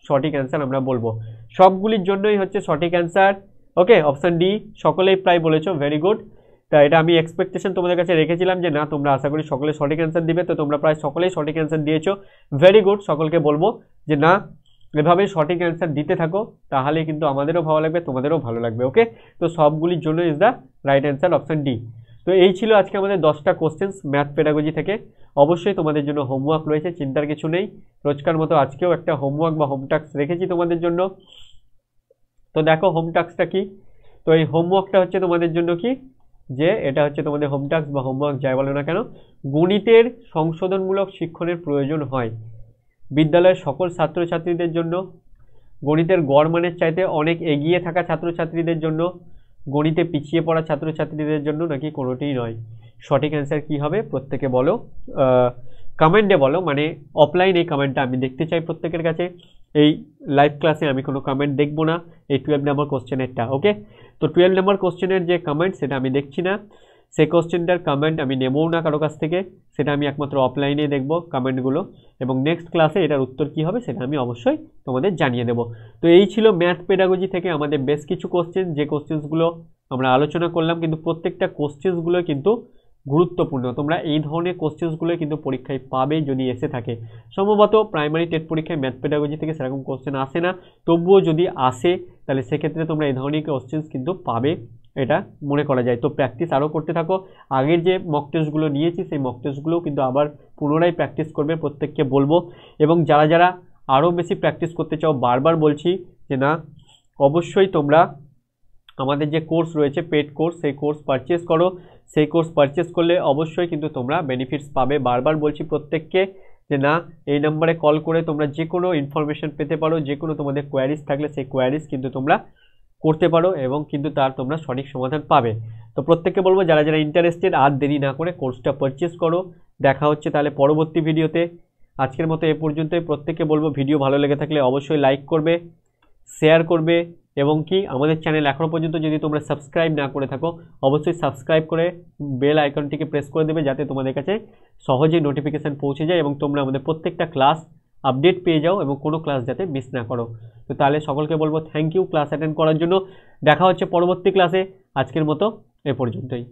সঠিক অ্যান্সার আমরা বলবো, সবগুলির জন্যই হচ্ছে সঠিক অ্যান্সার। ওকে, অপশন ডি সকলেই প্রায় বলেছো, ভেরি গুড। তা এটা আমি এক্সপেকটেশন তোমাদের কাছে রেখেছিলাম যে না তোমরা আশা করি সকলে সঠিক অ্যান্সার দিবে, তো তোমরা প্রায় সকলেই সঠিক অ্যান্সার দিয়েছো, ভেরি গুড। সকলকে বলবো যে না এভাবেই সঠিক অ্যান্সার দিতে থাকো, তাহলে কিন্তু আমাদেরও ভালো লাগবে, তোমাদেরও ভালো লাগবে। ওকে, তো সবগুলির জন্য is the right answer option D. তো এই ছিল আজকে আমাদের 10টা কোশ্চেন্স ম্যাথ পেডাগজি থেকে। অবশ্যই তোমাদের জন্য হোমওয়ার্ক রয়েছে, চিন্তার কিছু নেই, রোজকার মতো আজকেও একটা হোমওয়ার্ক বা হোম টাস্ক রেখেছি তোমাদের জন্য। তো দেখো হোম টাস্কটা কি, তো এই হোমওয়ার্কটা হচ্ছে তোমাদের জন্য কি যে এটা হচ্ছে তোমাদের হোম টাস্ক বা হোমওয়ার্ক যাই বলো না কেন, গণিতের সংশোধনমূলক শিক্ষণের প্রয়োজন হয় বিদ্যালয়ের সকল ছাত্রছাত্রীদের জন্য, গণিতের গড় মানের চাইতে অনেক এগিয়ে থাকা ছাত্রছাত্রীদের জন্য, গণিতে পিছিয়ে পড়া ছাত্রছাত্রীদের জন্য, নাকি কোনোটিই নয়। সঠিক অ্যান্সার কি হবে প্রত্যেকে বলো, কমেন্টে বলো, মানে অফলাইন এই কমেন্টটা আমি দেখতে চাই প্রত্যেকের কাছে, এই লাইভ ক্লাসে আমি কোনো কমেন্ট দেখবো না এই 12 নম্বর কোশ্চেনেরটা। ওকে, তো 12 নম্বর কোশ্চেনের যে কমেন্ট সেটা আমি দেখছি না, সেই কোশ্চেনটার কমেন্ট আমি নেবও না কারো কাছ থেকে, সেটা আমি একমাত্র অফলাইনে দেখব কমেন্টগুলো, এবং নেক্সট ক্লাসে এটার উত্তর কী হবে সেটা আমি অবশ্যই তোমাদের জানিয়ে দেবো। তো এই ছিল ম্যাথ পেডাগজি থেকে আমাদের বেশ কিছু কোশ্চেন, যে কোশ্চেন্সগুলো আমরা আলোচনা করলাম, কিন্তু প্রত্যেকটা কোশ্চেন্সগুলো কিন্তু গুরুত্বপূর্ণ, তোমরা এই ধরনের কোশ্চেন্সগুলো কিন্তু পরীক্ষায় পাবে যদি এসে থাকে। সম্ভবত প্রাইমারি টেট পরীক্ষায় ম্যাথ পেডাগজি থেকে সেরকম কোশ্চেন আসে না, তবুও যদি আসে তাহলে সেক্ষেত্রে তোমরা এই ধরনের কোশ্চেন্স কিন্তু পাবে, এটা মনে করা যায়। তো প্র্যাকটিস আরও করতে থাকো, আগের যে মক টেস্টগুলো নিয়েছি সেই মক টেস্টগুলোও কিন্তু আবার পুনরায় প্র্যাকটিস করবে, প্রত্যেককে বলবো। এবং যারা যারা আরও বেশি প্র্যাকটিস করতে চাও, বারবার বলছি যে না অবশ্যই তোমরা আমাদের যে কোর্স রয়েছে পেড কোর্স, সেই কোর্স পারচেস করো, সেই কোর্স পারচেস করলে অবশ্যই কিন্তু তোমরা বেনিফিটস পাবে। বারবার বলছি প্রত্যেককে যে না এই নাম্বারে কল করে তোমরা যে কোনো ইনফরমেশন পেতে পারো, যে কোনো তোমাদের কোয়ারিজ থাকলে সেই কোয়ারিজ কিন্তু তোমরা করতে পারো এবং কিন্তু তার তোমরা সঠিক সমাধান পাবে। তো প্রত্যেককে বলবো যারা যারা ইন্টারেস্টেড আর দেরি না করে কোর্সটা পারচেস করো। দেখা হচ্ছে তাহলে পরবর্তী ভিডিওতে, আজকের মতো এ পর্যন্তই। প্রত্যেককে বলবো ভিডিও ভালো লেগে থাকলে অবশ্যই লাইক করবে, শেয়ার করবে এবং কি আমাদের চ্যানেল এখনও পর্যন্ত যদি তোমরা সাবস্ক্রাইব না করে থাকো অবশ্যই সাবস্ক্রাইব করে বেল আইকনটিকে প্রেস করে দেবে, যাতে তোমাদের কাছে সহজেই নোটিফিকেশান পৌঁছে যায় এবং তোমরা আমাদের প্রত্যেকটা ক্লাস আপডেট পেয়ে যাও এবং কোনো ক্লাস যাতে মিস না করো। তো তাহলে সকলকে বলবো থ্যাংক ইউ ক্লাস অ্যাটেন্ড করার জন্য। দেখা হচ্ছে পরবর্তী ক্লাসে। আজকের মতো এ পর্যন্তই।